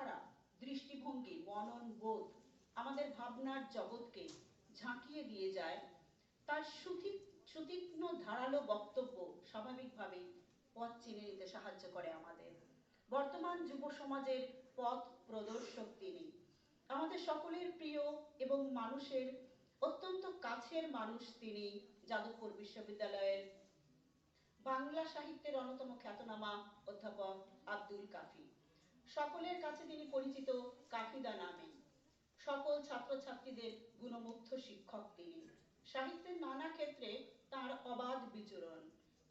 চিন্তাধারা, দৃষ্টিভঙ্গি, মনন, বোধ আমাদের ভাবনার জগৎকে ঝাঁকিয়ে দিয়ে যায়, তার সুতীক্ষ্ণ ধারালো বক্তব্য স্বাভাবিকভাবেই পথ চিনে নিতে সাহায্য করে আমাদের। বর্তমান যুব সমাজের পথ প্রদর্শক তিনি, আমাদের সকলের প্রিয় এবং মানুষের অত্যন্ত কাছের মানুষ তিনি। যাদবপুর বিশ্ববিদ্যালয়ের বাংলা সাহিত্যের অন্যতম খ্যাতনামা অধ্যাপক আব্দুল কাফি। সকলের কাছে তিনি পরিচিত কাফিদা নামে। সকল ছাত্রছাত্রীদের গুণমুগ্ধ শিক্ষক তিনি। সাহিত্যের নানা ক্ষেত্রে তার অবাধ বিচরণ,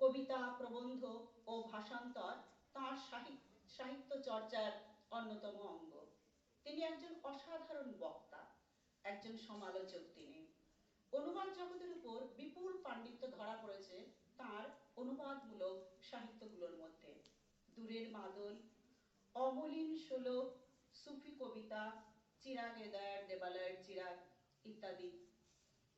কবিতা, প্রবন্ধ ও ভাষান্তর তার সাহিত্য চর্চার অন্যতম অঙ্গ। তিনি একজন অসাধারণ বক্তা, একজন সমালোচক তিনি। অনুবাদ জগতের উপর বিপুল পাণ্ডিত্য ধরা পড়েছে তার অনুবাদমূলক সাহিত্যগুলোর মধ্যে। দূরের মাদল, অমলিন শোলক, সুফি কবিতা, চিরাগে দয়ার দেবালয়ের চিরাগ ইত্যাদি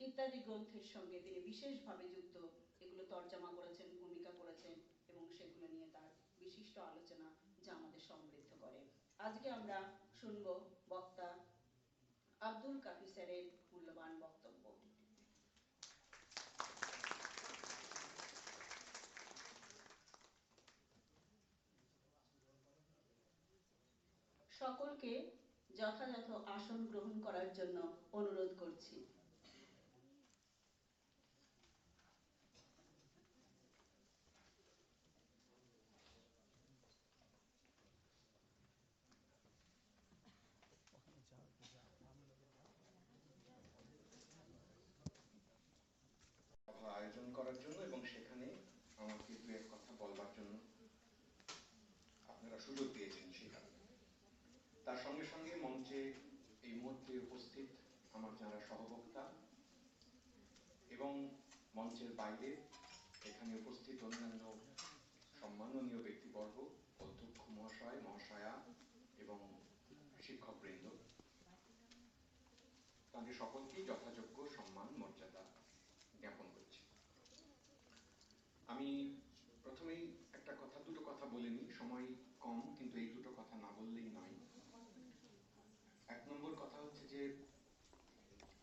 ইত্যাদি গ্রন্থের সঙ্গে তিনি বিশেষভাবে যুক্ত। এগুলো তর্জমা করেছেন, ভূমিকা করেছেন এবং সেগুলো নিয়ে তার বিশিষ্ট আলোচনা, যা আমাদের সমৃদ্ধ করে। আজকে আমরা শুনব বক্তা আব্দুল কাফি স্যারের মূল্যবান বক্তব্য। সকলকে যথাযথ আসন গ্রহণ করার জন্য অনুরোধ করছি। আয়োজন করার জন্য এবং সেখানে আমাকে দু এক কথা বলবার জন্য আপনারা সুযোগ দিয়েছেন সেই কারণে। তার সঙ্গে সঙ্গে মঞ্চে এই মুহূর্তে উপস্থিত আমার যারা সহবক্তা এবং মঞ্চের বাইরে এখানে উপস্থিত অন্যান্য সম্মাননীয় ব্যক্তিবর্গ, অধ্যক্ষ মহাশয়, মহাশয়া এবং শিক্ষকবৃন্দ, তাদের সকলকেই যথাযোগ্য সম্মান মর্যাদা জ্ঞাপন করছি। আমি প্রথমেই দুটো কথা বলে নিই, সময় কম, কিন্তু এই দুটো কথা না বললেই নয়। এক নম্বর কথা হচ্ছে যে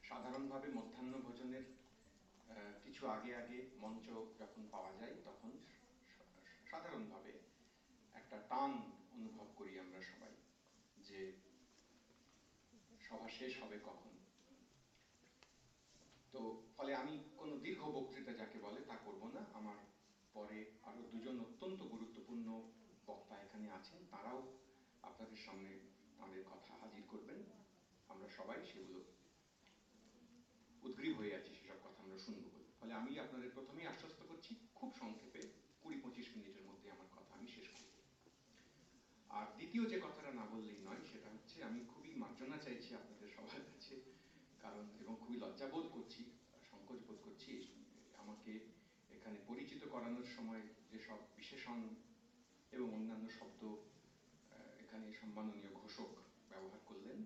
সাধারণভাবে মধ্যাহ্ন ভোজনের কিছু আগে আগে মঞ্চ যখন পাওয়া যায় তখন সাধারণভাবে একটা টান অনুভব করি আমরা সবাই, যে সভা শেষ হবে কখন। তো ফলে আমি কোনো দীর্ঘ বক্তৃতা যাকে বলে তা করব না। আমার পরে আরো দুজন অত্যন্ত গুরুত্বপূর্ণ বক্তা এখানে আছেন, তারাও আপনাদের সামনে তাদের কথা হাজির করবেন। আমরা সবাই সেগুলো উদ্গ্রীব হয়ে আছি, সেসব কথা আমরা শুনবো বলে। ফলে আমি আপনাদের প্রথমেই আশ্বস্ত করছি, খুব সংক্ষেপে 20-25 মিনিটের মধ্যে আমার কথা আমি শেষ করব। আর দ্বিতীয় যে কথাটা না বললেই নয়, সেটা হচ্ছে আমি খুবই মার্জনা চাইছি আপনাদের সবার কাছে, কারণ এবং খুবই লজ্জাবোধ করছি, সংকোচ বোধ করছি আমাকে এখানে পরিচিত করানোর সময় যেসব বিশেষণ এবং অন্যান্য শব্দ এখানে সম্মাননীয় ঘোষক ব্যবহার করলেন,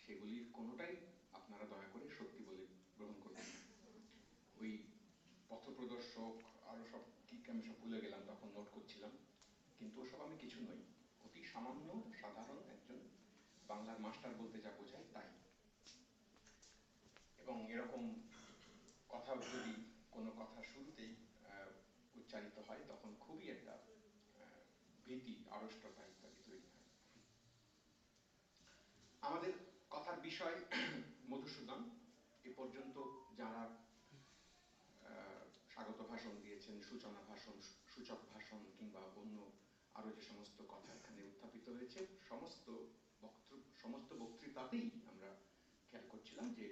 সেগুলির কোনোটাই আপনারা দয়া করে সত্যি বলে গ্রহণ করবেন না। ওই পথপ্রদর্শক আরো সব কি আমি সব ভুলে গেলাম, তখন নোট করছিলাম, কিন্তু ওসব আমি কিছু নই, অতি সামান্য সাধারণ একজন বাংলার মাস্টার বলতে যা বোঝায় তাই। এবং এরকম কথা যদি কোনো কথা শুরুতেই উচ্চারিত হয় তখন খুবই একটা ভীতি, আড়ষ্টতা ইত্যাদি তৈরি হয়। আমাদের কথার বিষয় মধুসূদন। এ পর্যন্ত যারা স্বাগত ভাষণ দিয়েছেন, সূচনা ভাষণ, সূচক ভাষণ কিংবা অন্য আরো যে সমস্ত কথা এখানে উত্থাপিত হয়েছে, সমস্ত বক্তৃতাতেই আমরা খেয়াল করছিলাম যে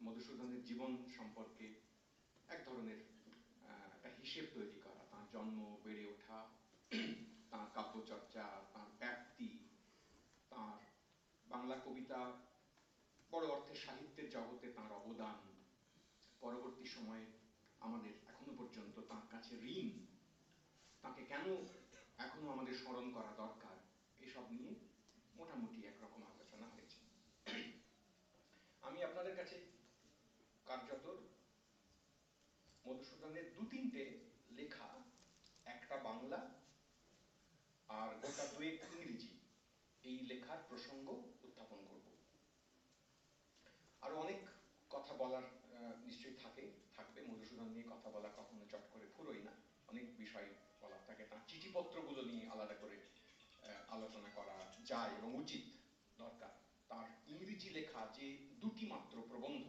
মধুসূদনের জীবন সম্পর্কে এক ধরনের একটা হিসেব তৈরি করা, তার জন্ম, বেড়ে ওঠা, তার কাব্যচর্চা, তার ব্যাপ্তি, তার বাংলা কবিতা, বড় অর্থে সাহিত্যের জগতে তার অবদান, পরবর্তী সময়ে আমাদের এখনো পর্যন্ত তার কাছে ঋণ, তাকে কেন এখনো আমাদের স্মরণ করা দরকার, এসব নিয়ে মোটামুটি একরকম আলোচনা হয়েছে। আমি আপনাদের কাছে কার্যত মধুসূদনের 2-3টে লেখা, একটা বাংলা আর গোটা 2 ইংরেজি, এই লেখার প্রসঙ্গ উত্থাপন করব। আরো অনেক কথা বলার নিশ্চয়ই থাকবে। মধুসূদন নিয়ে কথা বলা কখনো চট করে ফুরোয় না, অনেক বিষয় বলার থাকে। তার চিঠিপত্রগুলো নিয়ে আলাদা করে আলোচনা করা যায় এবং উচিত, দরকার। তার ইংরেজি লেখা যে দুটি মাত্র প্রবন্ধ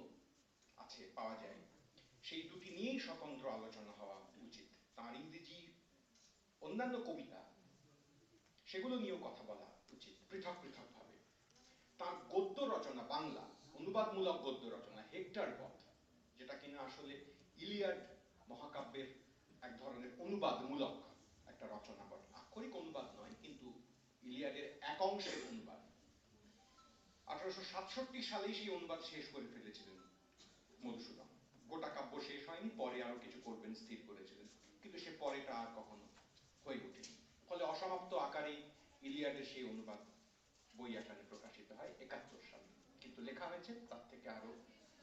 আছে, পাওয়া যায়, সেই দুটি নিয়েই স্বতন্ত্র আলোচনা হওয়া উচিত। তার ইংরেজি অন্যান্য কবিতা, সেগুলো নিয়েও কথা বলা উচিত পৃথক পৃথক ভাবে। তার গদ্য রচনা, বাংলা অনুবাদমূলক গদ্য রচনা হেক্টর পথ, যেটা কিনা আসলে ইলিয়াড মহাকাব্যের এক ধরনের অনুবাদমূলক একটা রচনা বটে। আক্ষরিক অনুবাদ নয়, কিন্তু ইলিয়াডের এক অংশের অনুবাদ। 1867 সালেই সেই অনুবাদ শেষ করে ফেলেছিলেন মধুসূদন। গোটা কাব্য শেষ হয়নি, পরে আরো কিছু করবেন স্থির করেছিলেন, কিন্তু সে পরেটা আর কখনো হয়ে ওঠেনি। ফলে অসমাপ্ত আকারে ইলিয়াডের সেই অনুবাদ বই আকারে প্রকাশিত হয় 71 সালে, কিন্তু লেখা হয়েছে তার থেকে আরো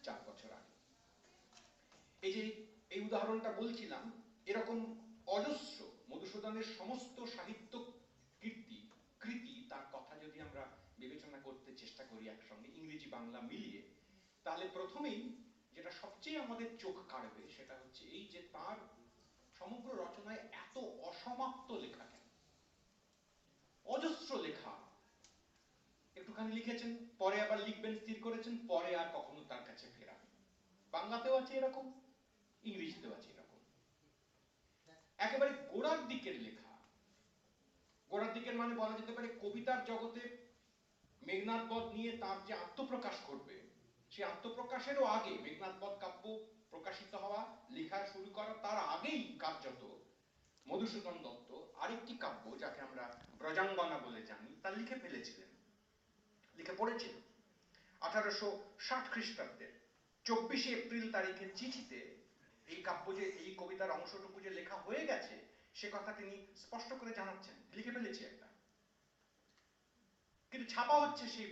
4 বছর আগে। এই উদাহরণটা বলছিলাম, এরকম অজস্র মধুসূদনের সমস্ত সাহিত্য কৃতি তার কথা যদি আমরা বিবেচনা করতে চেষ্টা করি একসঙ্গে, ইংরেজি বাংলা মিলিয়ে, তাহলে প্রথমেই যেটা সবচেয়ে আমাদের চোখ কাড়বে সেটা হচ্ছে এই যে তার সমগ্র রচনায় এত অসমাপ্ত লেখা কেন। অজস্র লেখা, একটুখানি লিখেছেন, পরে আবার লিখবেন স্থির করেছেন, পরে আর কখনো তার কাছে ফেরা। বাংলাতেও আছে এরকম, ইংরেজিতেও আছে এরকম। একেবারে গোড়ার দিকের লেখা, গোড়ার দিকের মানে বলা যেতে পারে কবিতার জগতে মেঘনাদ বধ নিয়ে তার যে আত্মপ্রকাশ করবে, সেই আত্মপ্রকাশেরও আগে, মেঘনাদ বধ কাব্য প্রকাশিত হওয়া, লেখা শুরু করা তার আগেই কার্যত মধুসূদন দত্ত আরেকটি কাব্য, যাকে আমরা ব্রজাঙ্গনা বলে জানি, তা লিখে ফেলেছিলেন, লিখে পড়েছিলেন। 1860 খ্রিস্টাব্দের 24 এপ্রিল তারিখের চিঠিতে এই কাব্য যে, এই কবিতার অংশটুকু যে লেখা হয়ে গেছে, সে কথা তিনি স্পষ্ট করে জানাচ্ছেন, লিখে ফেলেছি একটা। কিন্তু ছাপা হচ্ছে সেই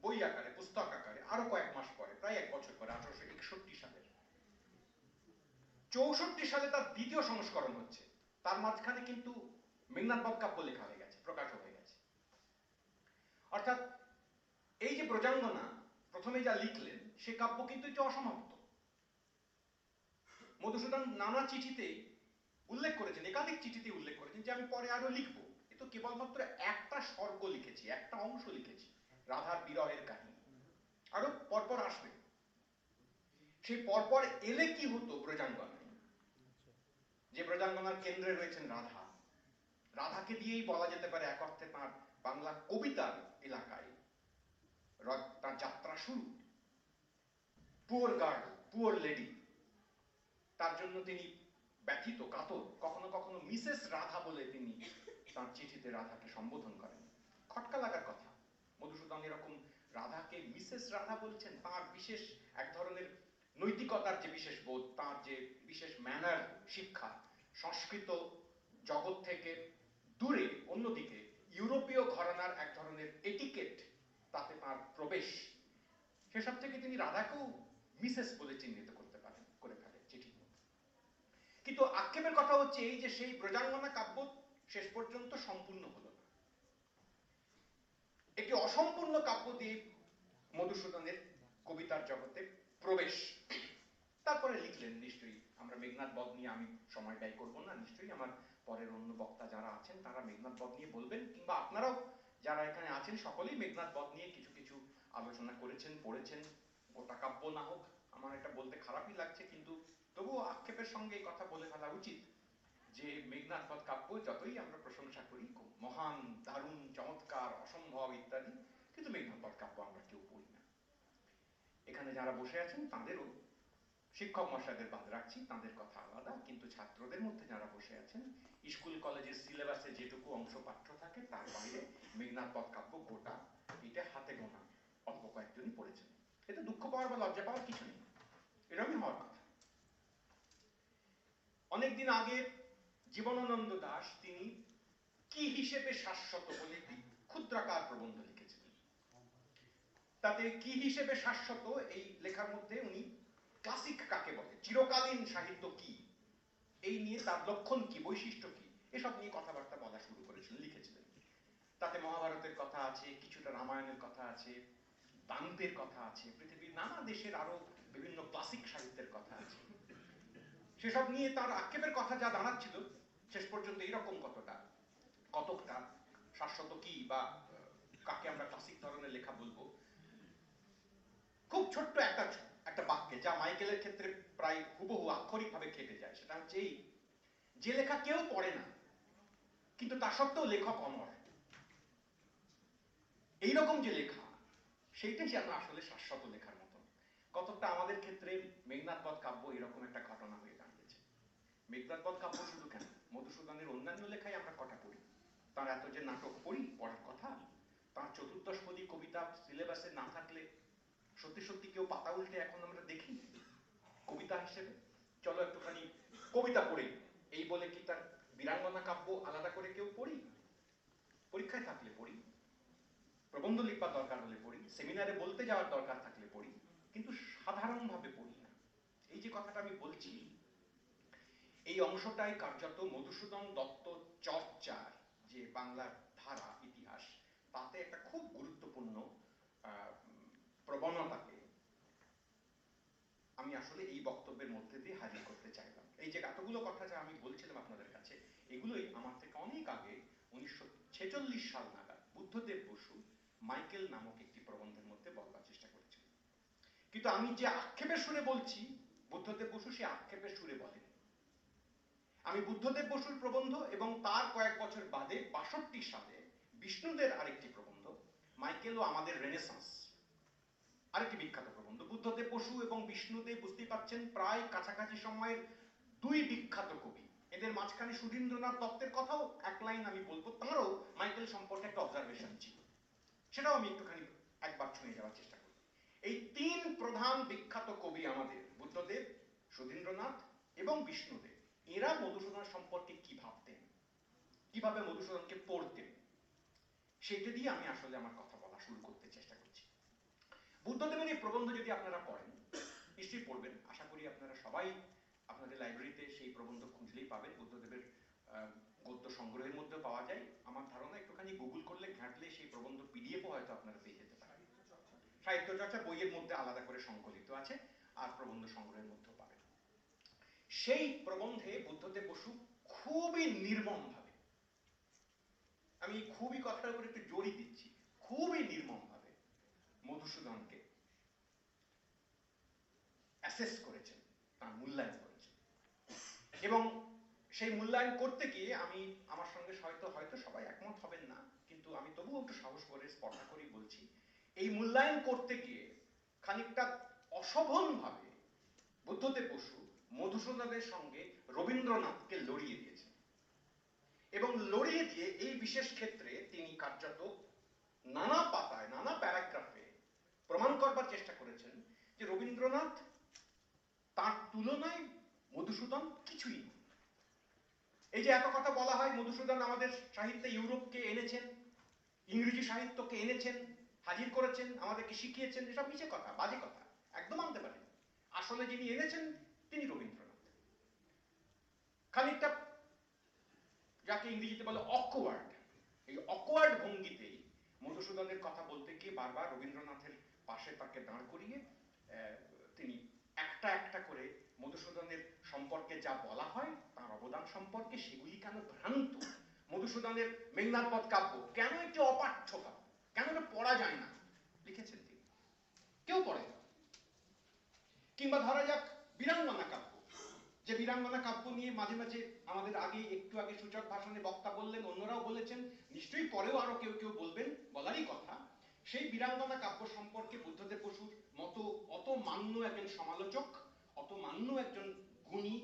বই আকারে, পুস্তক আকারে আরো কয়েক মাস পরে, প্রায় 1 বছর পরে, 1861 সালের। 64 সালে তার দ্বিতীয় সংস্করণ হচ্ছে। তার মাঝখানে কিন্তু মেঘনাদ বধ কাব্য লেখা হয়ে গেছে, প্রকাশ হয়ে গেছে। অর্থাৎ এই যে ব্রজাঙ্গনা প্রথমে যা লিখলেন, সে কাব্য কিন্তু অসমাপ্ত। মধুসূদন নানা চিঠিতে উল্লেখ করেছেন, একাধিক চিঠিতে উল্লেখ করেছেন যে আমি পরে আরো লিখবো। এ তো কেবলমাত্র একটা সর্গ লিখেছি, একটা অংশ লিখেছি, রাধার বিরহের কাহিনী। আরো পরপর আসবে। সেই পরপর এলে কি হতো ব্রজাঙ্গনায়, যে ব্রজাঙ্গনার কেন্দ্রে রয়েছেন রাধা। রাধাকে দিয়েই বলা যেতে পারে এক অর্থে তাঁর বাংলা কবিতার এলাকায় তার যাত্রা শুরু। পুয়ার গার্ল, পুয়ার লেডি, তার জন্য তিনি ব্যথিত, কাতর। কখনো কখনো মিসেস রাধা বলে তিনি তার চিঠিতে রাধাকে সম্বোধন করেন। খটকা লাগার কথা, মধুসূদন এরকম রাধাকে মিসেস রাধা বলছেন। তার বিশেষ এক ধরনের নৈতিকতার যে বিশেষ বোধ, তার যে বিশেষ ম্যানার শিক্ষা, সংস্কৃত জগৎ থেকে দূরে অন্যদিকে ইউরোপীয় ঘরানার এক ধরনের এটিকেট, তাতে তার প্রবেশ, সেসব থেকে তিনি রাধাকেও মিসেস বলে চিহ্নিত করে ফেলেন চিঠির মধ্যে। কিন্তু আক্ষেপের কথা হচ্ছে এই যে সেই ব্রজাঙ্গনা কাব্য শেষ পর্যন্ত সম্পূর্ণ হলো না। একটি অসম্পূর্ণ কাব্য দিয়ে মধুসূদনের কবিতার জগতে প্রবেশ। তারপরে লিখলেন, নিশ্চয়ই আমরা মেঘনাদ বধ নিয়ে আমি সময় ব্যয় করব না, নিশ্চয়ই আমার পরের অন্য বক্তা যারা আছেন তারা মেঘনাদ বধ নিয়ে বলবেন, কিংবা আপনারাও যারা এখানে আছেন সকলেই মেঘনাদ বধ নিয়ে কিছু কিছু আলোচনা করেছেন, পড়েছেন। গোটা কাব্য না হোক, আমার এটা বলতে খারাপই লাগছে, কিন্তু তবুও আক্ষেপের সঙ্গে এই কথা বলে ফেলা উচিত যে মেঘনাদ বধ কাব্য যতই আমরা প্রশংসা করি, মহান, দারুণ, চমৎকার, অসম্ভব ইত্যাদি, কিন্তু মেঘনাদ বধ কাব্য আমরা কেউ পড়ি না। এখানে যারা বসে আছেন তাদেরও, শিক্ষক মশাইদের বাদ রাখছি, তাদের কথা আলাদা, কিন্তু ছাত্রদের মধ্যে যারা বসে আছেন, স্কুল কলেজের সিলেবাসে যেটুকু অংশ পাঠ্য থাকে তার বাইরে মেঘনাদ বধ কাব্য গোটা এটা হাতে গোনা অল্প কয়েকজনই পড়েছেন। এতে দুঃখ পাওয়ার বা লজ্জা পাওয়ার কিছু নেই, এরকমই হওয়ার কথা। অনেকদিন আগে জীবনানন্দ দাশ তিনি কি হিসেবে শাশ্বত বলে একটি ক্ষুদ্রাকার প্রবন্ধ লিখেছিলেন। তাতে কি হিসেবে শাশ্বত এই লেখার মধ্যে উনি ক্লাসিক কাকে বলে, চিরকালীন সাহিত্য কি, এই নিয়ে তার লক্ষণ কি, বৈশিষ্ট্য কি, এসব নিয়ে কথাবার্তা বলা শুরু করেছিলেন, লিখেছিলেন। তাতে মহাভারতের কথা আছে, কিছুটা রামায়ণের কথা আছে, দান্তের কথা আছে, পৃথিবীর নানা দেশের আরো বিভিন্ন ক্লাসিক সাহিত্যের কথা আছে। সেসব নিয়ে তার আক্ষেপের কথা যা দাঁড়াচ্ছিল শেষ পর্যন্ত এরকম কতকটা শাশ্বত কি বা কাকে আমরা ক্লাসিক ধরনের লেখা বলবো, খুব ছোট্ট একটা বাক্যে, যা মাইকেলের ক্ষেত্রে প্রায় হুবহু আক্ষরিকভাবে খেটে যায়। সেটা হচ্ছে এই, যে লেখা কেউ পড়ে না কিন্তু তা সত্ত্বেও লেখক অমর। এইরকম যে লেখা, সেইটাই যেন আসলে শাশ্বত লেখার মতো। কতকটা আমাদের ক্ষেত্রে মেঘনাদ বধ কাব্য এরকম একটা ঘটনা হয়ে দাঁড়িয়েছে। মেঘনাদ বধ কাব্য শুধু কেন, মধুসূদনের অন্যান্য লেখায় আমরা কটা পড়ি, তার এত যে নাটক পড়ি, পড়ার কথা। তার চতুর্দশপদী কবিতা সিলেবাসে না থাকলে সত্যি সত্যি কেউ পাতা উল্টে এখন আমরা দেখি কবিতা হিসেবে। চলো একটুখানি কবিতা পড়ি, এই বলে কি তার বীরাঙ্গনা কাব্য আলাদা করে কেউ পড়ি? পরীক্ষায় থাকলে পড়ি, প্রবন্ধ লিখবার দরকার হলে পড়ি, সেমিনারে বলতে যাওয়ার দরকার থাকলে পড়ি, কিন্তু সাধারণভাবে পড়ি না। এই যে কথাটা আমি বলছি, এই অংশটাই কার্যত মধুসূদন দত্ত চর্চার যে বাংলার ধারা ইতিহাস, তাতে একটা খুব গুরুত্বপূর্ণ প্রবণতাকে আমি আসলে এই বক্তব্যের মধ্যে দিয়ে হাজির করতে চাইলাম। এই যে এতগুলো কথা যা আমি বলছিলাম আপনাদের কাছে, এগুলোই আমার থেকে অনেক আগে 1946 সাল নাগাদ বুদ্ধদেব বসু মাইকেল নামক একটি প্রবন্ধের মধ্যে বলবার চেষ্টা করেছিলেন। কিন্তু আমি যে আক্ষেপের সুরে বলছি, বুদ্ধদেব বসু সে আক্ষেপের সুরে বলেন। আমি বুদ্ধদেব বসুর প্রবন্ধ এবং তার কয়েক বছর বাদে 62 সালে বিষ্ণুদের আরেকটি প্রবন্ধ, মাইকেল ও আমাদের রেনেসাঁস, আরেকটি বিখ্যাত প্রবন্ধ। বুদ্ধদেব বসু এবং বিষ্ণুদেব বুঝতেই পারছেন প্রায় কাছাকাছি সময়ের দুই বিখ্যাত কবি। এদের মাঝখানে সুধীন্দ্রনাথ দত্তের কথাও এক লাইন আমি বলবো, তাঁরও মাইকেল সম্পর্কে একটা অবজারভেশন ছিল, সেটাও আমি একটুখানি একবার ছুঁয়ে যাওয়ার চেষ্টা করি। এই তিন প্রধান বিখ্যাত কবি আমাদের, বুদ্ধদেব, সুধীন্দ্রনাথ এবং বিষ্ণুদেব, এরা মধুসূদন সম্পর্কে কি ভাবতেন, কিভাবে মধুসূদনকে পড়তেন, সেটা দিয়ে আমি আসলে আমার কথা বলা শুরু করতে চেষ্টা করছি। বুদ্ধদেবের এই প্রবন্ধ যদি আপনারা পড়েন, নিশ্চয়ই পড়বেন, আশা করি আপনারা সবাই আপনাদের লাইব্রেরিতে সেই প্রবন্ধ খুঁজলেই পাবেন। বুদ্ধদেবের গদ্য সংগ্রহের মধ্যে পাওয়া যায়। আমার ধারণা একটুখানি গুগল করলে, ঘাঁটলে সেই প্রবন্ধ পিডিএফও হয়তো আপনারা পেয়ে যেতে পারেন। সাহিত্য চর্চা বইয়ের মধ্যে আলাদা করে সংকলিত আছে, আর প্রবন্ধ সংগ্রহের মধ্যেও পাবেন। সেই প্রবন্ধে বুদ্ধদেব বসু খুবই নির্মম ভাবে, আমি খুবই কথার উপর একটু জোরই দিচ্ছি, খুবই নির্মম ভাবে মধুসূদনকে অ্যাসেস করেছেন, তার মূল্যায়ন করেছেন। এবং সেই মূল্যায়ন করতে গিয়ে আমি, আমার সঙ্গে হয়তো সবাই একমত হবেন না, কিন্তু আমি তবুও একটু সাহস করে স্পর্ধা করেই বলছি, এই মূল্যায়ন করতে গিয়ে খানিকটা অশোভন ভাবে বুদ্ধদেব বসু মধুসূদনের সঙ্গে রবীন্দ্রনাথকে লড়িয়ে দিয়েছেন। এবং লড়িয়ে দিয়ে এই বিশেষ ক্ষেত্রে তিনি কার্যত নানা পাতায়, নানা প্যারাগ্রাফে প্রমাণ করবার চেষ্টা করেছেন যে রবীন্দ্রনাথ তার তুলনায় মধুসূদন কিছুই না। এই যে এত কথা বলা হয় মধুসূদন আমাদের সাহিত্যে ইউরোপকে এনেছেন, ইংরেজি সাহিত্যকে এনেছেন, হাজির করেছেন, আমাদেরকে শিখিয়েছেন, এসব মিছে কথা, বাজে কথা, একদম আনতে পারেন। আসলে যিনি এনেছেন তিনি রবীন্দ্রনাথ। খানিকটা যাকে ইংরেজিতে বলে অকওয়ার্ড, এই অকওয়ার্ড ভঙ্গিতেই মধুসূদনের কথা বলতে গিয়ে বারবার রবীন্দ্রনাথের পাশে তাকে দাঁড় করিয়ে তিনি একটা একটা করে মধুসূদনের সম্পর্কে যা বলা হয়, তার অবদান সম্পর্কে, সেগুলি কেন ভ্রান্ত, মধুসূদনের মেঘনাদ বধ কাব্য কেন একটি অপাঠ্য কাব্য, কেন এটা পড়া যায় না, লিখেছেন তিনি। কেউ পড়ে না। কিংবা ধরা যাক বীরাঙ্গনা কাব্য, যে বীরাঙ্গনা কাব্য নিয়ে মাঝে মাঝে আমাদের একটু আগে সূচক ভাষণে বক্তা বললেন, অন্যরাও বলেছেন, নিশ্চয়ই পরেও আরো কেউ কেউ বলবেন, বলারই কথা। সেই বীরাঙ্গনা কাব্য সম্পর্কে বুদ্ধদেব বসুর মতো অত মান্য একজন সমালোচক, অত মান্য একজন গুণী,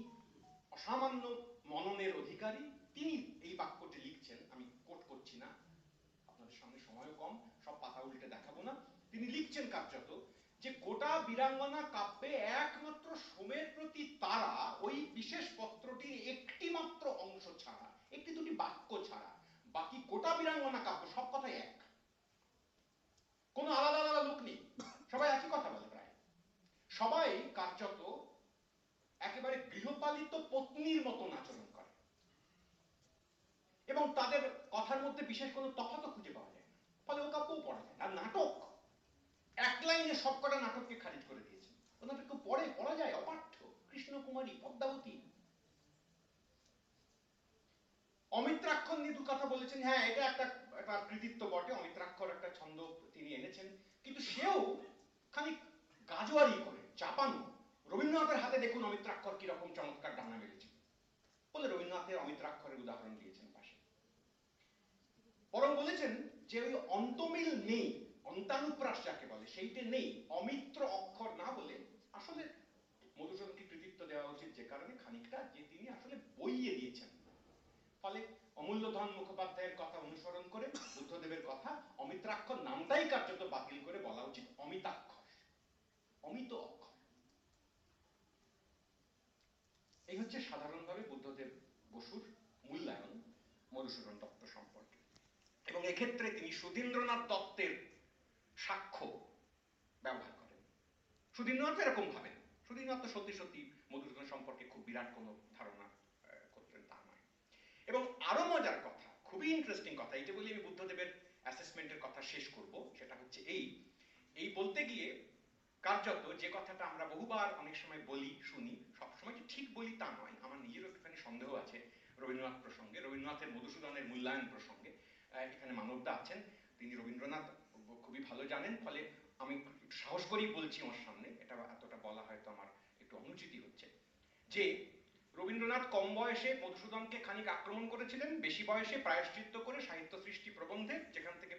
অসামান্য মননের অধিকারী, তিনি এই বাক্যটি লিখছেন। আমি কোট করছি না, আপনাদের সামনে সময়ও কম, সব পাতা উল্টে দেখাবো না। তিনি লিখছেন কার্যত যে গোটা বীরাঙ্গনা কাব্যে একমাত্র সোমের প্রতি তারা, ওই বিশেষ পত্রটির একটি মাত্র অংশ ছাড়া, একটি দুটি বাক্য ছাড়া, বাকি গোটা বীরাঙ্গনা কাব্য সব কথাই এক, কোনো আলাদা আলাদা লোক নেই, সবাই একই কথা বলে। প্রায় সবাই কার্যত একেবারে গৃহপালিত পত্নীর মতন আচরণ করে এবং তাদের কথার মধ্যে বিশেষ কোনো তফাৎ খুঁজে পাওয়া যায় না, ফলে ও কাব্যও পড়া যায় না। আর নাটক, এক লাইনে সবকটা নাটককে খারিজ করে দিয়েছে। ও নাটক পড়া যায়, অপাঠ্য। কৃষ্ণকুমারী, পদ্মাবতী। অমিত্রাক্ষর নিয়ে দু কথা বলেছেন, হ্যাঁ এটা একটা কৃতিত্ব বটে, অমিত্রাক্ষর একটা ছন্দ তিনি এনেছেন, কিন্তু সেও খানিক গাজোয়ারি করে চাপানো। রবীন্দ্রনাথের হাতে দেখুন অমিত্রাক্ষর কিরকম চমৎকার ডানা মেলেছে বলে রবীন্দ্রনাথের অমিত্রাক্ষরের উদাহরণ দিয়েছেন পাশে। বরং বলেছেন যে ওই অন্তমিল নেই, অন্তানুপ্রাস যাকে বলে সেইটা নেই, অমিত্র অক্ষর না বলে আসলে মধুসূদনকে কৃতিত্ব দেওয়া উচিত যে কারণে খানিকটা, যে তিনি আসলে বইয়ে দিয়েছেন। ফলে অমূল্যধন মুখোপাধ্যায়ের কথা অনুসরণ করে বুদ্ধদেবের কথা অমিত্রাক্ষর নামটাই কার্যত বাতিল করে বলা উচিত অমিতাক্ষর, অমিত অক্ষর। এই হচ্ছে সাধারণভাবে বুদ্ধদেব বসুর মূল্যায়ন মধুসূদন দত্ত সম্পর্কে। এবং এক্ষেত্রে তিনি সুধীন্দ্রনাথ দত্তের সাক্ষ্য ব্যবহার করেন। সুধীন্দ্রনাথ এরকম ভাবেন, সুধীন্দ্রনাথ তো সত্যি সত্যি মধুসূদন সম্পর্কে খুব বিরাট কোনো ধারণা করতেন তা নয়। এবং আরো মজার কথা, খুবই ইন্টারেস্টিং কথা, এইটা বলি আমি বুদ্ধদেবের অ্যাসেসমেন্টের কথা শেষ করব, সেটা হচ্ছে এই বলতে গিয়ে কার্যত যে কথাটা আমরা বহুবার অনেক সময় বলি শুনি, সবসময় যে ঠিক বলি তা নয়, আমার নিজেরও একটুখানি সন্দেহ আছে রবীন্দ্রনাথ প্রসঙ্গে, রবীন্দ্রনাথের মধুসূদনের মূল্যায়ন প্রসঙ্গে। এখানে মানবদা আছেন, তিনি রবীন্দ্রনাথ খুবই ভালো জানেন, ফলে আমি সাহস করেই বলছি ওর সামনে, এটা এতটা বলা হয়তো আমার একটু অনুচিতি হচ্ছে, যে রবীন্দ্রনাথ কম বয়সে মধুসূদনকে খানিক আক্রমণ করেছিলেন, বেশি বয়সে প্রায়শ্চিত্ত করে সাহিত্য সৃষ্টি প্রবন্ধে, যেখান থেকে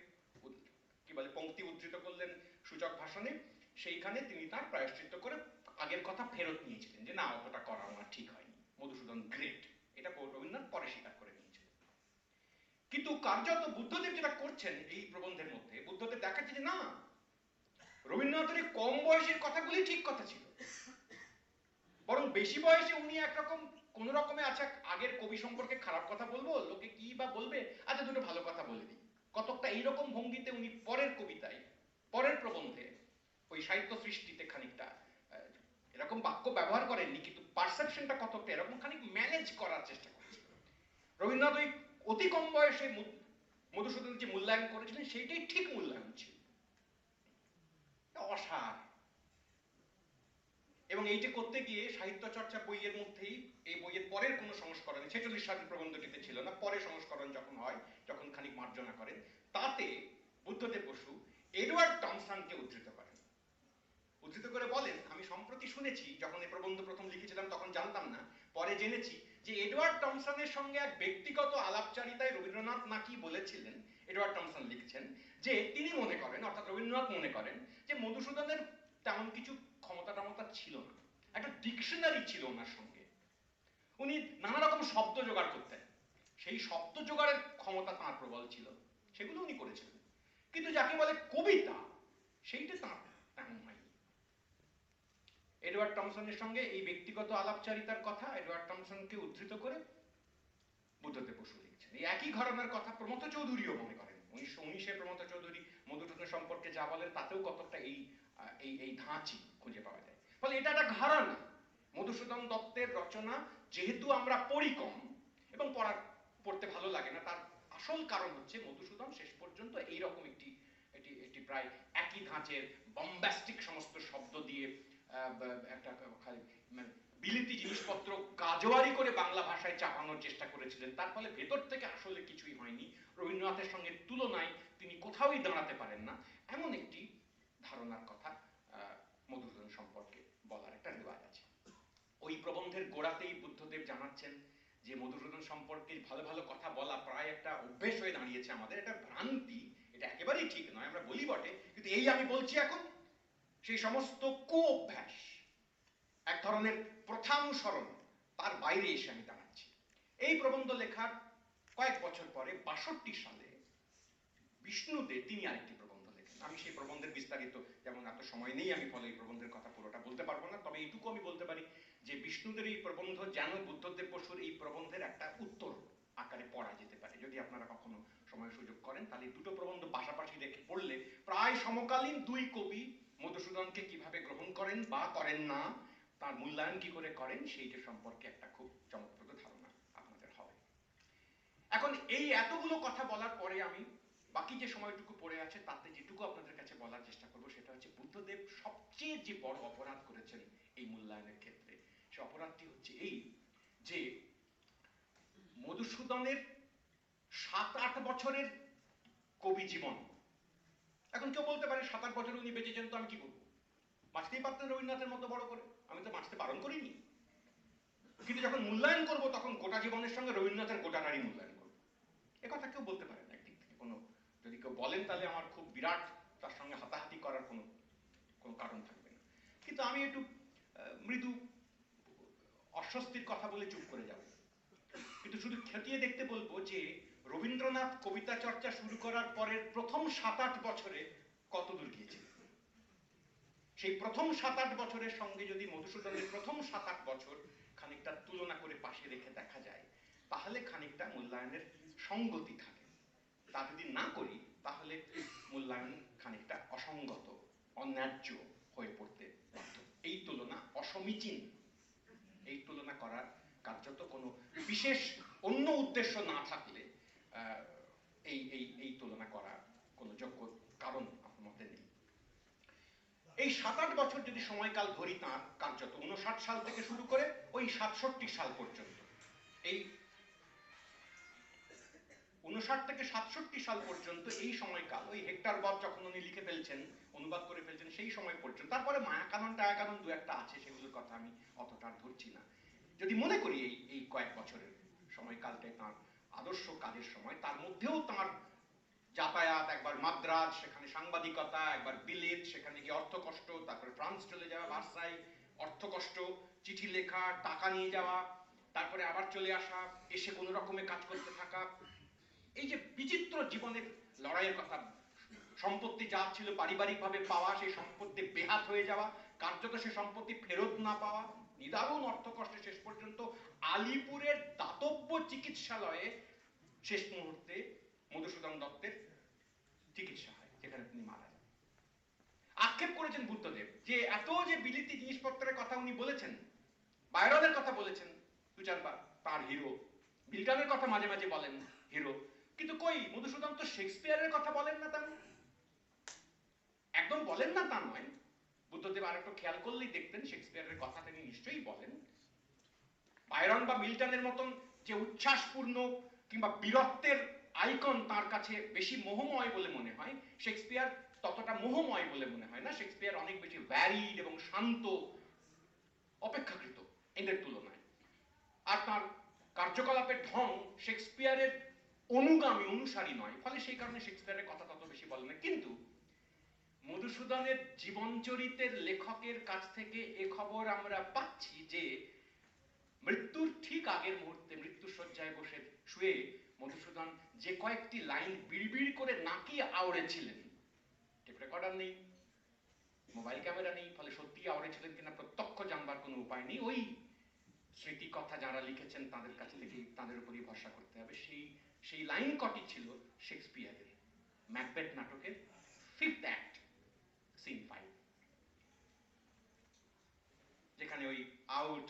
কি বলে পংক্তি উদ্ধৃত করলেন সূচক ভাষণে, সেইখানে তিনি তার প্রায়শ্চিত্ত করে আগের কথা ফেরত নিয়েছিলেন, যে না অতটা করা আমার ঠিক হয়নি, মধুসূদন গ্রেট, এটা রবীন্দ্রনাথ পরে স্বীকার করে নিয়েছিলেন। কিন্তু কার্যত বুদ্ধদেব যেটা করছেন এই প্রবন্ধের মধ্যে, বুদ্ধদেব দেখাচ্ছে যে না, রবীন্দ্রনাথের কম বয়সের কথাগুলি ঠিক কথা ছিল, বরং বেশি বয়সে উনি একরকম কোন রকমে আচ্ছা আগের কবি সম্পর্কে খারাপ কথা বলবো, লোকে কি বা বলবে, আচ্ছা দুটো ভালো কথা বলে দিই, কতকটা এইরকম ভঙ্গিতে উনি পরের কবিতায়, পরের প্রবন্ধে, ওই সাহিত্য সৃষ্টিতে খানিকটা এরকম বাক্য ব্যবহার করেননি, কিন্তু পারসেপশনটা কতকটা এরকম খানিক ম্যানেজ করার চেষ্টা করেছিল। রবীন্দ্রনাথ ওই অতি কম বয়সে মধুসূদন যে মূল্যায়ন করেছিলেন সেইটাই ঠিক মূল্যায়ন ছিল, অসার। এবং এইটা করতে গিয়ে সাহিত্য চর্চা বইয়ের মধ্যেই, এই বইয়ের পরের কোন সংস্করণে, 46 সালের প্রবন্ধটিতে ছিল না, পরে সংস্করণ যখন হয়, যখন খানিক মার্জনা করেন, তাতে বুদ্ধদেব বসু এডওয়ার্ড টমসনকে উদ্ধৃত করেন। উদ্ধৃত করে বলেন, আমি সম্প্রতি শুনেছি, যখন এই প্রবন্ধ প্রথম লিখেছিলাম তখন জানতাম না, পরে জেনেছি যে এডওয়ার্ড টমসনের সঙ্গে এক ব্যক্তিগত আলাপচারিতায় রবীন্দ্রনাথ নাকি বলেছিলেন, এডওয়ার্ড টমসন লিখছেন, যে তিনি মনে করেন, অর্থাৎ রবীন্দ্রনাথ মনে করেন, যে মধুসূদনের তেমন কিছু ক্ষমতা ছিল না, একটা ডিকশনারি ছিল ওনার সঙ্গে, উনি নানা রকম শব্দ জোগাড় করতেন, সেই শব্দ জোগাড়ের ক্ষমতা তাঁর প্রবল ছিল, সেগুলো উনি করেছিলেন, কিন্তু যাকে বলে কবিতা সেইটা তাঁর তেমন হয়নি। এডওয়ার্ড টমসনের সঙ্গে এই ব্যক্তিগত আলাপচারিতার কথা এডওয়ার্ড টমসনকে উদ্ধৃত করে বুদ্ধদেব বসু লিখছেন। এই একই ঘটনার কথা প্রমথ চৌধুরীও মনে করেন। 1919-এ প্রমথ চৌধুরী মধুসূদন সম্পর্কে যা বলেন তাতেও কতকটা এই ধাঁচই খুঁজে পাওয়া যায়। ফলে এটা একটা ঘরানা। মধুসূদন দত্তের রচনা যেহেতু আমরা পড়ি কম এবং পড়তে ভালো লাগে না, তার আসল কারণ হচ্ছে মধুসূদন শেষ পর্যন্ত এইরকম একটি প্রায় একই ধাঁচের বম্বাস্টিক সমস্ত শব্দ দিয়ে একটা বিলিতি জিনিসপত্র গাজোয়ারি করে বাংলা ভাষায় চাপানোর চেষ্টা করেছিলেন, তার ফলে ভেতর থেকে আসলে কিছুই হয়নি। রবীন্দ্রনাথের সঙ্গে তুলনায় তিনি কোথাওই দাঁড়াতে পারেন না, এমন একটি ধারণার কথা মধুসূদন সম্পর্কে বলার একটা রেওয়াজ আছে। ওই প্রবন্ধের গোড়াতেই বুদ্ধদেব জানাচ্ছেন যে মধুসূদন সম্পর্কে ভালো ভালো কথা বলা প্রায় একটা অভ্যেস হয়ে দাঁড়িয়েছে আমাদের, এটা ভ্রান্তি, এটা একেবারেই ঠিক নয়, আমরা বলি বটে, কিন্তু এই আমি বলছি এখন সেই সমস্ত কুঅভ্যাস, এক ধরনের প্রথানুসরণ, তার বাইরে এসে আমি দাঁড়াচ্ছি। এই প্রবন্ধ লেখার কয়েক বছর পরে 62 সালে বিষ্ণুদে তিনি আরেকটি প্রবন্ধ লেখেন। আমি সেই প্রবন্ধের বিস্তারিত, যেমন এত সময় নেই আমি ফলে এই প্রবন্ধের কথা পুরোটা বলতে পারবো না, তবে এইটুকু আমি বলতে পারি যে বিষ্ণুদের এই প্রবন্ধ যেন বুদ্ধদেব বসুর এই প্রবন্ধের একটা উত্তর আকারে পড়া যেতে পারে। যদি আপনারা কখনো সময় সুযোগ করেন তাহলে দুটো প্রবন্ধ পাশাপাশি রেখে পড়লে প্রায় সমকালীন দুই কবি মধুসূদনকে কিভাবে গ্রহণ করেন বা করেন না, তার মূল্যায়ন কি করে করেন, সেইটা সম্পর্কে একটা খুব চমকপ্রদ ধারণা আপনাদের হবে। এখন এই এতগুলো কথা বলার পরে আমি বাকি যে সময়টুকু পড়ে আছে তাতে যেটুকু আপনাদের কাছে বলার চেষ্টা করব সেটা হচ্ছে বুদ্ধদেব সবচেয়ে যে বড় অপরাধ করেছেন এই মূল্যায়নের ক্ষেত্রে, সে অপরাধটি হচ্ছে এই যে মধুসূদনের 7-8 বছরের কবি জীবন, এখন কেউ বলতে পারে 7-8 বছর উনি বেঁচেছেন তো আমি কি করবো, বাঁচতেই পারতেন রবীন্দ্রনাথের মতো বড় করে, আমি তো বাঁচতে বারণ করিনি, কিন্তু যখন মূল্যায়ন করব তখন গোটা জীবনের সঙ্গে রবীন্দ্রনাথের গোটাটারই মূল্যায়ন করবো। একথা কেউ বলতে পারেন একদিক থেকে, কোনো যদি কেউ বলেন তাহলে আমার খুব বিরাট তার সঙ্গে হাতাহাতি করার কোনো কোনো কারণ থাকবে না, কিন্তু আমি একটু মৃদু অস্বস্তির কথা বলে চুপ করে যাব, কিন্তু শুধু খতিয়ে দেখতে বলবো যে রবীন্দ্রনাথ কবিতা চর্চা শুরু করার পরের প্রথম 7-8 বছরে কত দূর গিয়েছে, সেই প্রথম 7-8 বছরের সঙ্গে যদি মধুসূদনের প্রথম 7-8 বছর খানিকটা তুলনা করে পাশে রেখে দেখা যায় তাহলে খানিকটা মূল্যায়নের সঙ্গতি থাকে, তা যদি না করি তাহলে মূল্যায়ন খানিকটা অসঙ্গত অন্যায্য হয়ে পড়তে বাধ্য। এই তুলনা অসমীচীন, এই তুলনা করার কার্যত কোনো বিশেষ অন্য উদ্দেশ্য না থাকলে এই তুলনা করার কোনো যোগ্য কারণ আমার মতে নেই। এই 7-8 বছর যদি সময়কাল ধরি তাঁর কার্যত 59 সাল থেকে শুরু করে ওই 67 সাল পর্যন্ত, এই 59 থেকে 67 সাল পর্যন্ত এই সময়কাল, ওই হেক্টর বধ যখন উনি লিখে ফেলছেন, অনুবাদ করে ফেলছেন সেই সময় পর্যন্ত, তারপরে মায়াকানন টায়াকানন দু একটা আছে, সেগুলোর কথা আমি অতটা ধরছি না। যদি মনে করি এই কয়েক বছরের সময়কালটাই তাঁর আদর্শ কাজের সময়, তার মধ্যেও তাঁর যাতায়াত, একবার মাদ্রাজ সেখানে সাংবাদিকতা, একবার বিলেত সেখানে গিয়ে অর্থকষ্ট, তারপরে ফ্রান্স চলে যাওয়া, ভার্সাই অর্থকষ্ট, চিঠি লেখা, টাকা নিয়ে যাওয়া, তারপরে আবার চলে আসা, এসে কোনো রকমে কাজ করতে থাকা, এই যে বিচিত্র জীবনের লড়াইয়ের কথা, সম্পত্তি যা ছিল পারিবারিকভাবে পাওয়া সেই সম্পত্তি বেহাত হয়ে যাওয়া, কার্যত সে সম্পত্তি ফেরত না পাওয়া, নিদারুণ অর্থকষ্টে শেষ পর্যন্ত আলিপুরের দাতব্য চিকিৎসালয়ে শেষ মুহূর্তে মধুসূদন দত্তের চিকিৎসা হয়, যেখানে তিনি মারা যান। আক্ষেপ করেছেন বুদ্ধদেব যে এত যে বিলিতি জিনিসপত্রের কথা উনি বলেছেন, বায়রনের কথা বলেছেন 2-4 বার, তার হিরো, মিল্টনের কথা মাঝে মাঝে বলেন হিরো, কিন্তু কই মধুসূদন তো শেক্সপিয়ারের কথা বলেন না, তেমন একদম বলেন না তা নয়, বুদ্ধদেব আর একটু খেয়াল করলেই দেখতেন শেক্সপিয়ারের কথা তিনি নিশ্চয়ই বলেন। বায়রন বা মিল্টনের মতন যে উচ্ছ্বাসপূর্ণ কিংবা বীরত্বের আইকন তার কাছে বেশি মোহময় বলে মনে হয়, শেক্সপিয়ার ততটা মোহময় বলে মনে হয় না, শেক্সপিয়ার অনেক বেশি ভ্যারিড এবং শান্ত অপেক্ষাকৃত এদের তুলনায়, আর তার কার্যকলাপের ঢং শেক্সপিয়ারের অনুগামী অনুসারী নয়, ফলে সেই কারণে শেক্সপিয়ারের কথা তত বেশি বলে না। কিন্তু মধুসূদনের জীবন চরিতের লেখকের কাছ থেকে এ খবর আমরা পাচ্ছি যে মৃত্যুর ঠিক আগের মুহূর্তে মৃত্যুশয্যায় বসে শুয়ে মধুসূদন যে কয়েকটি লাইন বিড়বিড় করে নাকি আওড়েছিলেন, টেপ রেকর্ডার নেই, মোবাইল ক্যামেরা নেই, ফলে সত্যি আওড়েছিলেন কিনা প্রত্যক্ষ জানবার কোনো উপায় নেই, ওই স্মৃতি কথা যারা লিখেছেন তাদের কাছ থেকে তাদের উপরই ভরসা করতে হবে। সেই লাইন কটি ছিল শেক্সপিয়ারের ম্যাকবেথ নাটকের 5th অ্যাক্ট, সিন 5, যেখানে ওই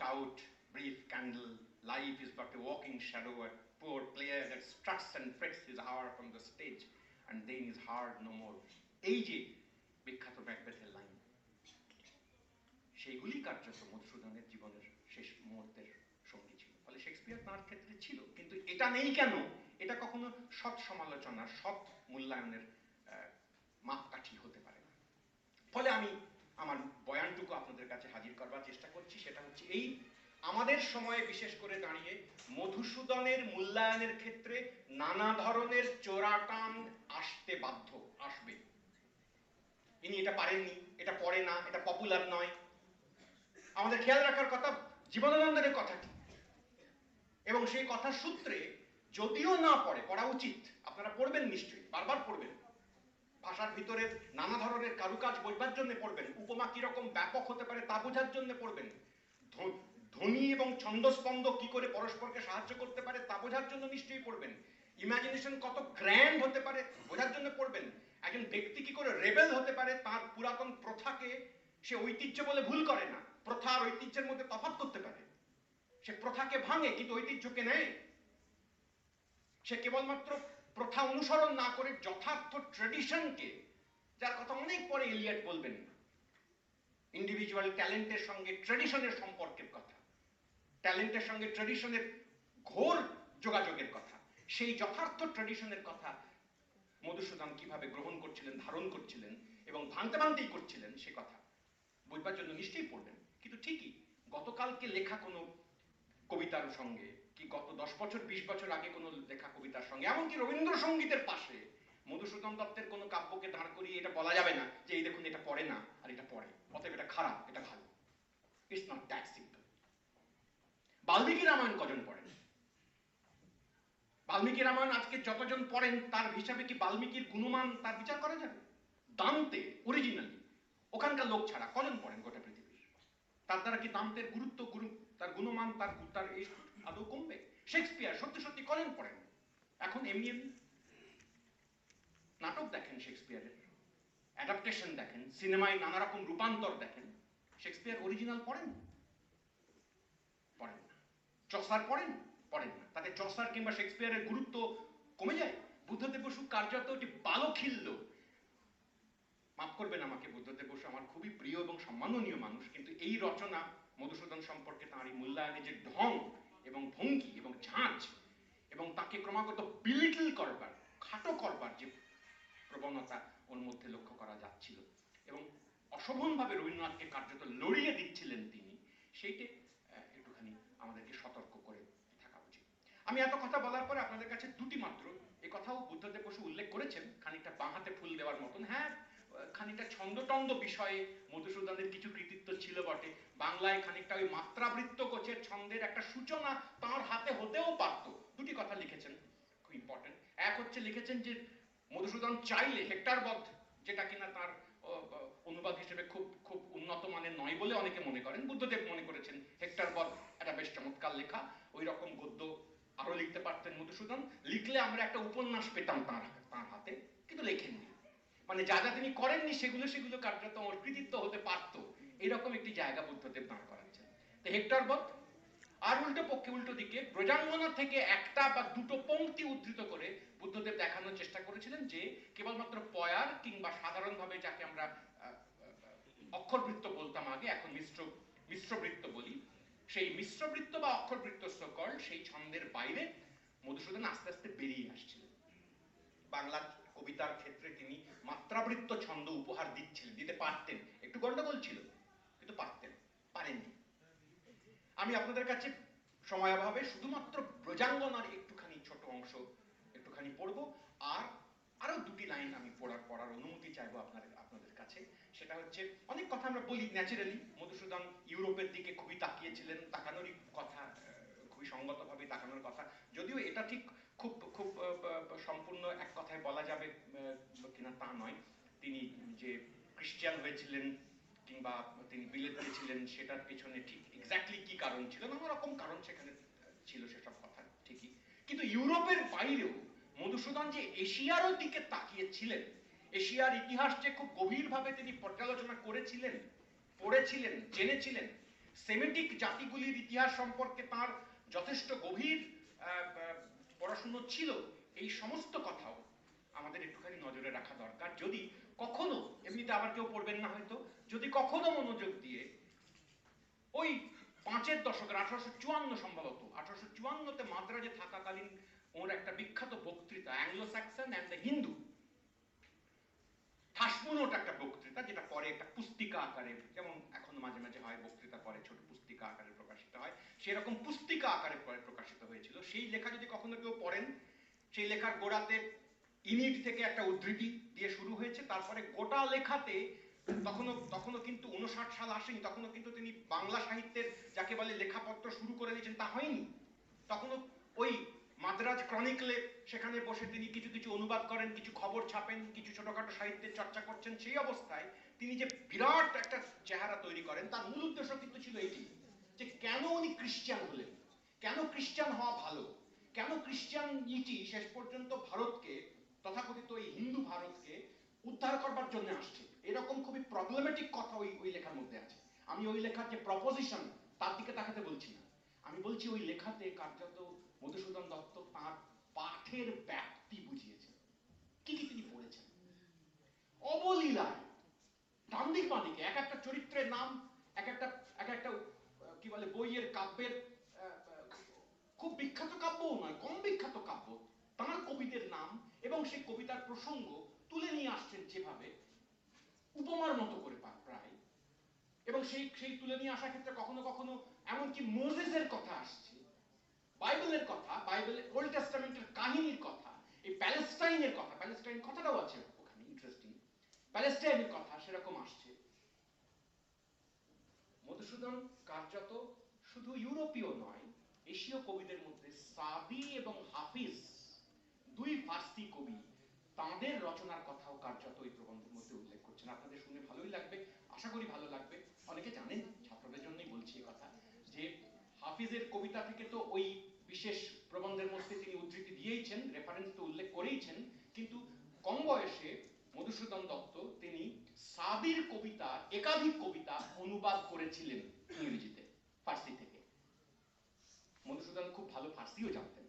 out brief candle, life is but a walking shadow, a poor player that struts and frets his hour from the stage and then is heard no more, এই যে বিখ্যাত ম্যাকবেথের line, সেইগুলি কার্যত মধুসূদনের জীবনের শেষ মুহূর্তের সঙ্গী ছিল। ফলে শেক্সপিয়ার তাঁর ক্ষেত্রে ছিল, কিন্তু এটা নেই কেন, এটা কখনো সৎ সমালোচনার, সৎ মূল্যায়নের মাপকাঠি হতে পারে না। ফলে আমি আমার বয়ানটুকু আপনাদের কাছে হাজির করবার চেষ্টা করছি, সেটা হচ্ছে এই আমাদের সময়ে বিশেষ করে দাঁড়িয়ে মধুসূদনের মূল্যায়নের ক্ষেত্রে নানা ধরনের চোরাটান আসতে বাধ্য, আসবে। ইনি এটা পারেননি, এটা পড়ে না, এটা পপুলার নয়। আমাদের খেয়াল রাখার কথা জীবনানন্দের কথা কি, এবং সেই কথার সূত্রে যদিও না পড়া উচিত, আপনারা পড়বেন নিশ্চয়ই, বারবার পড়বেন, ভাষার ভিতরে নানা ধরনের কারুকাজ বোঝবার জন্য পড়বেন, উপমা কিরকম ব্যাপক হতে পারে তা বোঝার জন্য পড়বেন, ধ্বনি এবং ছন্দস্পন্দ কি করে পরস্পরকে সাহায্য করতে পারে তা বোঝার জন্য নিশ্চয়ই পড়বেন, ইমাজিনেশন কত গ্র্যান্ড হতে পারে বোঝার জন্য পড়বেন, একজন ব্যক্তি কি করে রেবেল হতে পারে, তার পুরাতন প্রথাকে সে ঐতিহ্য বলে ভুল করে না, প্রথা আর ঐতিহ্যের মধ্যে তফাৎ করতে পারে, সে প্রথাকে ভাঙে কিন্তু ঐতিহ্যকে নেয়, সে কেবলমাত্র প্রথা অনুসরণ না করে যথার্থ ট্রেডিশনকে, যার কথা অনেক পরে এলিয়ট বলবেন, ইন্ডিভিজুয়াল ট্যালেন্টের সঙ্গে ট্রেডিশনের সম্পর্কের কথা, ট্যালেন্টের সঙ্গে ট্রেডিশনের ঘোর যোগাযোগের কথা, সেই যথার্থ ট্রেডিশনের কথা মধুসূদন কিভাবে গ্রহণ করছিলেন, ধারণ করছিলেন এবং ভাঙতে ভাঙতেই করছিলেন, সে কথা বুঝবার জন্য নিশ্চয়ই পড়বেন। কিন্তু ঠিকই গতকালকে লেখা কোনো কবিতার সঙ্গে, কি গত 10 বছর 20 বছর আগে কোনো লেখা কবিতার সঙ্গে, এমনকি রবীন্দ্রসঙ্গীতের পাশে মধুসূদন দত্তের কোনো কাব্যকে দাঁড় করিয়ে এটা বলা যাবে না যে এই দেখুন এটা পড়ে না আর এটা পড়ে, অতএব এটা খারাপ এটা ভালো। It's not that simple. Valmiki Ramayana কজন পড়েন? বাল্মীকি রামায়ণ আজকে যতজন পড়েন তার হিসাবে কি বাল্মীকির গুণমান তার বিচার করা যাবে? দান্তে অরিজিনালি ওখানকার লোক ছাড়া কজন পড়েন গোটা পৃথিবীর? তার দ্বারা কি দান্তের গুরুত্ব, তার গুণমান, তার এই আদৌ কমবে? শেক্সপিয়ার সত্যি সত্যি কজন পড়েন? এখন এমনি এমনি নাটক দেখেন, শেক্সপিয়ারের অ্যাডাপ্টেশন দেখেন, সিনেমায় নানা রকম রূপান্তর দেখেন, শেক্সপিয়ার অরিজিনাল পড়েন? পড়েন না। চসার পড়েন? পড়েন না। তাতে চসার কিংবা শেক্সপিয়ারের গুরুত্ব কমে যায়? বুদ্ধদেব বসু কার্যত একটি বালখিল্য, মাফ করবেন আমাকে, বুদ্ধদেব বসু আমার খুবই প্রিয় এবং সম্মাননীয় মানুষ, কিন্তু এই রচনা মধুসূদন সম্পর্কে তাঁর এই মূল্যায়নের যে ঢং এবং ভঙ্গি এবং ঝাঁজ এবং তাকে ক্রমাগত বিলিটল করবার, খাটো করবার যে প্রবণতা ওর মধ্যে লক্ষ্য করা যাচ্ছিল এবং অশোভনভাবে রবীন্দ্রনাথকে কার্যত লড়িয়ে দিচ্ছিলেন তিনি, সেইটে একটুখানি আমাদেরকে সতর্ক করে থাকা উচিত। আমি এত কথা বলার পরে আপনাদের কাছে দুটি মাত্র এই কথাও বুদ্ধদেব বসু উল্লেখ করেছেন, খানিকটা বাঁ হাতে ফুল দেওয়ার মতন। হ্যাঁ, খানিকটা ছন্দটন্দ বিষয়ে মধুসূদনের কিছু কৃতিত্ব ছিল বটে। বাংলায় খানিকটা ওই মাত্রাবৃত্ত গোছের ছন্দের একটা সূচনা তার হাতে হতেও পারত। দুটি কথা লিখেছেন খুব ইম্পর্টেন্ট। এক হচ্ছে লিখেছেন যে মধুসূদন চাইলে হেক্টরবধ, যেটা কিনা তার অনুবাদ হিসেবে খুব খুব উন্নত মানের নয় বলে অনেকে মনে করেন, বুদ্ধদেব মনে করেছেন হেক্টরবধ একটা বেশ চমৎকার লেখা, ওই রকম গদ্য আরো লিখতে পারতেন মধুসূদন, লিখলে আমরা একটা উপন্যাস পেতাম তার হাতে, কিন্তু লেখেননি। মানে যা যা তিনি করেননি সেগুলো সেগুলো কার্যত ওর কৃতিত্ব হতে পারত, এরকম একটি জায়গা বুদ্ধদেব দাঁড় করাচ্ছেন। তো হেক্টরবধ, আর উল্টো পক্ষে উল্টো দিকে ব্রজাঙ্গনা থেকে একটা বা দুটো পংক্তি উদ্ধৃত করে বুদ্ধদেব দেখানোর চেষ্টা করেছিলেন যে কেবলমাত্র পয়ার কিংবা সাধারণভাবে যাকে আমরা অক্ষরবৃত্ত বলতাম আগে, এখন মিশ্রবৃত্ত বলি, সেই মিশ্রবৃত্ত বা অক্ষরবৃত্ত সকল সেই ছন্দের বাইরে মধুসূদন আস্তে আস্তে বেরিয়ে আসছিলেন। বাংলা কবিতার ক্ষেত্রে তিনি মাত্রাবৃত্ত ছন্দ উপহার দিচ্ছিলেন, দিতে পারতেন, একটু গন্ডগোল ছিল কিন্তু পারতেন, পারেননি। আমি আপনাদের কাছে সময়াভাবে শুধুমাত্র ব্রজাঙ্গনার একটুখানি ছোট অংশ একটুখানি পড়বো, আর আরো দুটি লাইন আমি পড়ার অনুমতি চাইবো আপনাদের কাছে। সেটা হচ্ছে, অনেক কথা আমরা বলি ন্যাচারালি, মধুসূদন ইউরোপের দিকে খুবই তাকিয়েছিলেন, তাকানোরই কথা, খুবই সঙ্গতভাবে তাকানোর কথা, যদিও এটা ঠিক খুব খুব সম্পূর্ণ এক কথায় বলা যাবে কিনা তা নয়। তিনি যে খ্রিস্টান হয়েছিলেন কিংবা তিনি বিলেতে ছিলেন সেটার পেছনে ঠিক এক্স্যাক্টলি কি কারণ ছিল, নানা রকম কারণ সেখানে ছিল, সেসব কথা ঠিকই, কিন্তু ইউরোপের বাইরেও মধুসূদন যে এশিয়ারও দিকে তাকিয়েছিলেন, এশিয়ার ইতিহাস যে খুব গভীরভাবে তিনি পর্যালোচনা করেছিলেন, পড়েছিলেন, জেনেছিলেন, সেমিটিক জাতিগুলির ইতিহাস সম্পর্কে তার যথেষ্ট গভীর পড়াশুনো ছিল, এই সমস্ত কথাও আমাদের একটুখানি নজরে রাখা দরকার। যদি কখনো, এমনিতে আবার কেউ পড়বেন না হয়তো, যদি কখনো মনোযোগ দিয়ে ওই 5-এর দশকের 1854 সম্ভবত 1854-তে মাদ্রাজে থাকাকালীন ওর একটা বিখ্যাত বক্তৃতা, Anglo Saxon and the Hindu, ঠাসমুনোট একটা বক্তৃতা, যেটা পরে একটা পুস্তিকা আকারে, যেমন এখন মাঝে মাঝে হয় বক্তৃতা পরে ছোট পুস্তিকা আকারে প্রকাশিত হয়, সেরকম পুস্তিকা আকারে পরে প্রকাশিত হয়েছিল। সেই লেখা যদি কখনো কেউ পড়েন, সেই লেখার গোড়াতে ইনিট থেকে একটা উদ্ধৃতি দিয়ে শুরু হয়েছে, তারপরে গোটা লেখাতে তখনও কিন্তু 59 সাল আসেনি, তখনও কিন্তু তিনি বাংলা সাহিত্যের যাকে বলে লেখাপত্র শুরু করে দিয়েছেন তা হয়নি। তখনও ওই মাদ্রাজ ক্রনিকলে সেখানে বসে তিনি কিছু কিছু অনুবাদ করেন, কিছু খবর ছাপেন, কিছু ছোটখাটো সাহিত্যের চর্চা করছেন। সেই অবস্থায় তিনি যে বিরাট একটা চেহারা তৈরি করেন, তার মূল উদ্দেশ্য কিন্তু ছিল এটি, যে কেন উনি খ্রিস্টান হলেন, কেন খ্রিস্টান হওয়া ভালো, কেন খ্রিস্টানিটি শেষ পর্যন্ত ভারতকে, তথাকথিত এই হিন্দু ভারতকে উদ্ধার করবার জন্য আসছে। এরকম খুবই প্রবলেমেটিক কথা ওই লেখার মধ্যে আছে। আমি ওই লেখার যে প্রপোজিশন তার দিকে তাকাতে বলছি না, আমি বলছি ওই লেখাতে কার্যত মধুসূদন দত্ত তাঁর পাঠের ব্যাপ্তি বুঝিয়েছেন। কি কি তিনি পড়েছেন অবলীলায়, ডান দিক বাঁ দিকে এক একটা চরিত্রের নাম, এক একটা কি বলে বইয়ের কাব্যের খুব বিখ্যাত কাব্যও নয়, কম বিখ্যাত কাব্য, তাঁর কবিদের নাম এবং সেই কবিতার প্রসঙ্গ তুলে নিয়ে আসছেন যেভাবে, উপমার মতো করে প্রায়। এবং সেই তুলে নিয়ে আসার ক্ষেত্রে কখনো কখনো এমনকি মোজেসের কথা আসছে, বাইবেলের কথা, বাইবেলের ওল্ড টেস্টামেন্টের কাহিনীর কথা, এই প্যালেস্টাইনের কথা, প্যালেস্টাইন কথাটাও আছে ওখানে ইন্টারেস্টিং, প্যালেস্টাইনের কথা সেরকম আসছে। মধুসূদন কার্যত শুধু ইউরোপীয় নয়, এশীয় কবিদের মধ্যে সাদি এবং হাফিজ, দুই ফার্সি কবি, তাদের রচনার কথাও কার্যত এই প্রবন্ধের মধ্যে উল্লেখ করছেন। আপনাদের শুনে ভালোই লাগবে, আশা করি ভালো লাগবে। অনেকে জানেন, ছাত্রদের জন্যই বলছি এই কথা, যে হাফিজের কবিতা থেকে তো ওই বিশেষ প্রবন্ধের মধ্যে তিনি উদ্ধৃতি দিয়েইছেন, রেফারেন্স তো উল্লেখ করেইছেন, কিন্তু কম বয়সে মধুসূদন দত্ত তিনি সাদির কবিতা, একাধিক কবিতা অনুবাদ করেছিলেন ইংরেজিতে, ফার্সি থেকে। মধুসূদন খুব ভালো ফার্সিও জানতেন,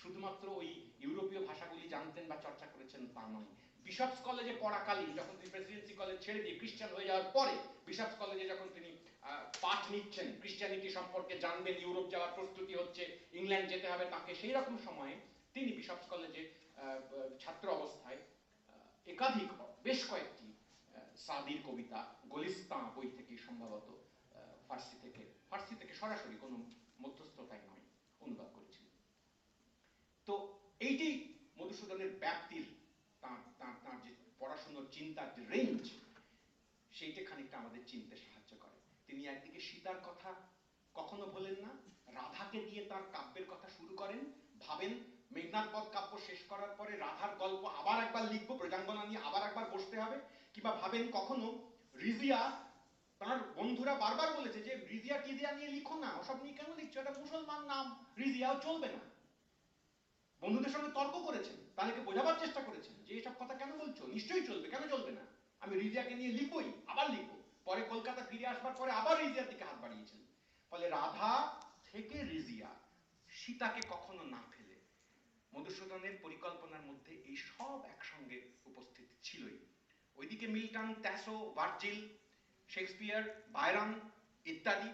শুধুমাত্র ওই ইউরোপীয় ভাষাগুলি জানতেন বা চর্চা করেছেন তা নয়। বিশপস কলেজে পড়াকালীন, যখন তিনি প্রেসিডেন্সি কলেজ ছেড়ে দিয়ে খ্রিস্টান হয়ে যাওয়ার পরে, বিশপস কলেজে যখন তিনি পাঠ নিচ্ছেন, খ্রিস্টানিটি সম্পর্কে জানবেন, ইউরোপ যাওয়ার প্রস্তুতি হচ্ছে, ইংল্যান্ড যেতে হবে তাকে, সেই রকম সময়ে তিনি বিশপস কলেজে ছাত্র অবস্থায় একাধিক, বেশ কয়েকটি সাদির কবিতা, গলিস্তাঁ বই থেকে সম্ভবত ফার্সি থেকে সরাসরি কোনো মধ্যস্থতায় নয় অনুবাদ করেছিলেন। তো এইটাই মধুসূদনের ব্যাপ্তির, তার যে পড়াশোনার চিন্তার যে রেঞ্জ, সেইটা খানিকটা আমাদের চিনতে সাহায্য করে। তিনি একদিকে সীতার কথা কখনো ভোলেন না, রাধাকে দিয়ে তার কাব্যের কথা শুরু করেন, ভাবেন মেঘনাদ বধ কাব্য শেষ করার পরে রাধার গল্প আবার একবার লিখবো, প্রজাঙ্গনা নিয়ে আবার একবার বসতে হবে, কিংবা ভাবেন কখনো রিজিয়া, তার বন্ধুরা বারবার বলেছে যে রিজিয়া টিজিয়া নিয়ে লিখো না, ওসব নিয়ে কেন লিখছো, এটা মুসলমান নাম, রিজিয়াও চলবে না। বন্ধুদের সঙ্গে তর্ক করেছেন, তাদেরকে বোঝাবার চেষ্টা করেছেন যে এসব কথা কেন বলছো, নিশ্চয়ই চলবে, কেন চলবে না, আমি রিজিয়াকে নিয়ে লিখবই, আবার লিখবো। পরে কলকাতা ফিরে আসবার পরে আবার রিজিয়ার দিকে হাত বাড়িয়েছেন। ফলে রাধা থেকে রিজিয়া, সীতাকে কখনো না ফেলে মধুসূদনের পরিকল্পনার মধ্যে এই সব একসঙ্গে উপস্থিত ছিলই। ওইদিকে মিল্টন, ট্যাসো, ভার্জিল, শেক্সপিয়ার, বায়রন ইত্যাদি,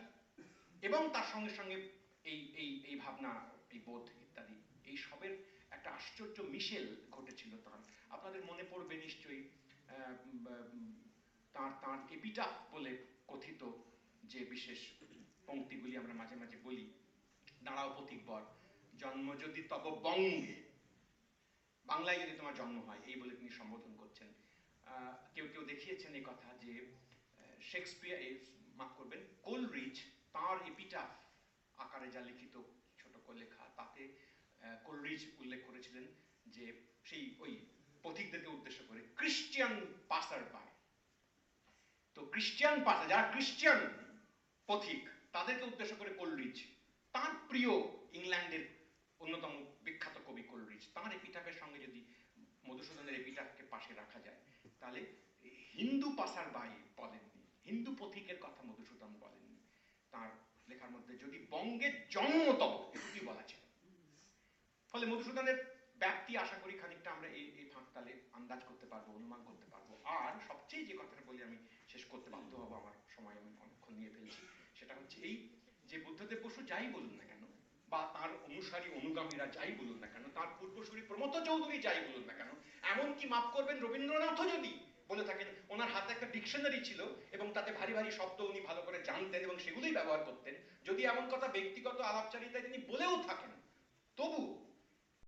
এবং তার সঙ্গে সঙ্গে এই ভাবনা, এই বোধ ইত্যাদি, এই সবের একটা আশ্চর্য মিশেল ঘটেছিল তার। আপনাদের মনে পড়বে নিশ্চয়ই তার এপিটাফ বলে কথিত যে বিশেষ পংক্তিগুলি আমরা মাঝে মাঝে বলি, দাঁড়াও পথিকবর, জন্ম যদি তব বঙ্গে, বাংলায় যদি তোমার জন্ম হয়, এই বলে তিনি সম্বোধন করছেন। কেউ কেউ দেখিয়েছেন এই কথা যে শেক্সপিয়ার, মাফ করবেন, কোলরিজ তার এপিটাফ আকারে যা লিখিত, ছোট করে লেখা, তাতে কোলরিজ উল্লেখ করেছিলেন যে সেই ওই পথিকদেরকে উদ্দেশ্য করে, ক্রিশ্চিয়ান পাসার বাই। তো ক্রিশ্চিয়ান পাসার, যারা ক্রিশ্চিয়ান পথিক, তাদেরকে উদ্দেশ্য করে কোলরিজ, তার প্রিয় ইংল্যান্ডের অন্যতম বিখ্যাত কবি কোলরিজ, তার এপিটাফের সঙ্গে যদি মধুসূদনের এপিটাফকে পাশে রাখা যায়, তাহলে হিন্দু পাসার বাই বলেননি, হিন্দু পথিকের কথা মধুসূদন বলেননি। তার লেখার মধ্যে যদি বঙ্গের জন্মতম এটুকুই বলা ছিল। ফলে মধুসূদনের ব্যাপ্তি আশা করি খানিকটা আমরা এই ফাঁকতালে আন্দাজ করতে পারবো, অনুমান করতে পারবো। আর সবচেয়ে যে কথাটা বলি আমি শেষ করতে বাধ্য হবো, আমার সময় আমি অনেকক্ষণ নিয়ে ফেলছি, সেটা হচ্ছে এই যে বুদ্ধদেব বসু যাই বলুন না কেন, বা তার অনুসারী অনুগামীরা যাই বলুন না কেন, তার পূর্বসূরি প্রমথ চৌধুরী যাই বলুন না কেন, এমনকি মাফ করবেন রবীন্দ্রনাথও যদি বলে থাকেন, ওনার হাতে একটা ডিকশনারি ছিল এবং তাতে ভারী ভারী শব্দ উনি ভালো করে জানতেন এবং সেগুলোই ব্যবহার করতেন, যদি এমন কথা ব্যক্তিগত আলাপচারিতায় তিনি বলেও থাকেন, তবু